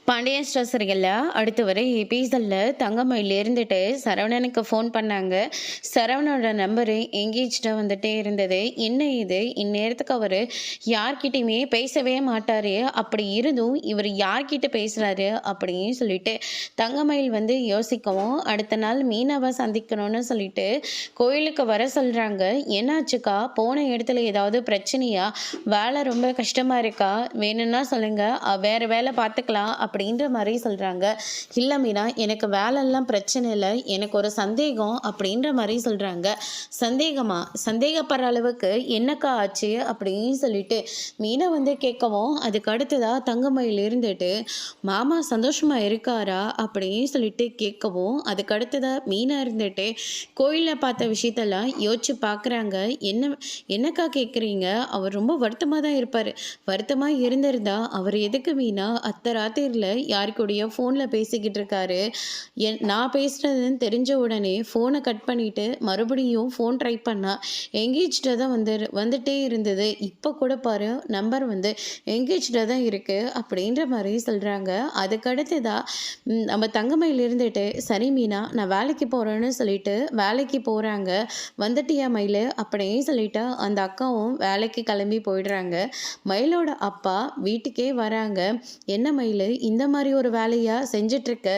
Pandian store சரிகளில் அடுத்து வர எபிசோடில் தங்கமயில் இருந்துட்டு சரவணனுக்கு ஃபோன் பண்ணாங்க. சரவணனோட நம்பரு எங்கேஜ்டாக வந்துட்டே இருந்தது. என்ன இது இந்நேரத்துக்கு அவர் யார்கிட்டையுமே பேசவே மாட்டார், அப்படி இருந்தும் இவர் யார்கிட்ட பேசுகிறாரு அப்படின்னு சொல்லிட்டு தங்கமயில் வந்து யோசிக்கவும், அடுத்த நாள் மீனாவை சந்திக்கணும்னு சொல்லிட்டு கோயிலுக்கு வர சொல்கிறாங்க. என்னாச்சுக்கா, போன இடத்துல ஏதாவது பிரச்சனையா, வேலை ரொம்ப கஷ்டமாக இருக்கா, வேணும்னா சொல்லுங்கள், வேறு வேலை பார்த்துக்கலாம் அப்படின்ற மாதிரி சொல்கிறாங்க. இல்லை மீனா, எனக்கு வேலைலாம் பிரச்சனை இல்லை, எனக்கு ஒரு சந்தேகம் அப்படின்ற மாதிரி சொல்கிறாங்க. சந்தேகமா? சந்தேகப்படுற அளவுக்கு என்னக்கா ஆச்சு அப்படின்னு சொல்லிட்டு மீனை வந்து கேட்கவும், அதுக்கு அடுத்ததாக தங்கமயில் இருந்துட்டு மாமா சந்தோஷமாக இருக்காரா அப்படின்னு சொல்லிட்டு கேட்கவும், அதுக்கு அடுத்ததாக மீனா இருந்துட்டு கோயிலில் பார்த்த விஷயத்தெல்லாம் யோசிச்சு பார்க்குறாங்க. என்னக்கா கேட்குறீங்க, அவர் ரொம்ப வருத்தமாக தான் இருப்பார். வருத்தமாக இருந்திருந்தா அவர் எதுக்கு மீனா அத்தை ராத்திரியில் யாருக்கூடைய ஃபோனில் பேசிக்கிட்டு இருக்காரு? நான் பேசுகிறதுன்னு தெரிஞ்ச உடனே ஃபோனை கட் பண்ணிவிட்டு மறுபடியும் ஃபோன் ட்ரை பண்ணால் எங்கேஜ்டாக தான் வந்துட்டே இருந்தது. இப்போ கூட பாரு, நம்பர் வந்து எங்கேஜ்டாக தான் இருக்குது அப்படின்ற மாதிரி சொல்கிறாங்க. அதுக்கடுத்து தான் நம்ம தங்கமயில் இருந்துட்டு, சரி மீனா, நான் வேலைக்கு போகிறேன்னு சொல்லிட்டு வேலைக்கு போகிறாங்க. வந்துட்டியா மயில் அப்படின்னு சொல்லிட்டு அந்த அக்காவும் வேலைக்கு கிளம்பி போயிடுறாங்க. மயிலோட அப்பா வீட்டுக்கே வராங்க. என்ன மயில், இந்த மாதிரி ஒரு வேலையா செஞ்சிட்ருக்க,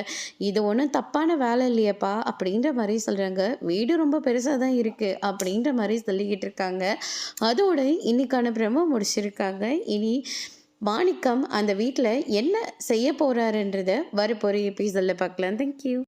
இது ஒன்றும் தப்பான வேலை இல்லையப்பா அப்படின்ற மாதிரி சொல்கிறாங்க. வீடு ரொம்ப பெருசாக தான் இருக்குது அப்படின்ற மாதிரி சொல்லிக்கிட்டு இருக்காங்க. அதோட இன்னைக்கான பிரமோ முடிச்சிருக்காங்க. இனி மாணிக்கம் அந்த வீட்டில் என்ன செய்ய போகிறாருன்றதை வரப்போகிற எபிசோடில் பார்க்கலாம். தேங்க்யூ.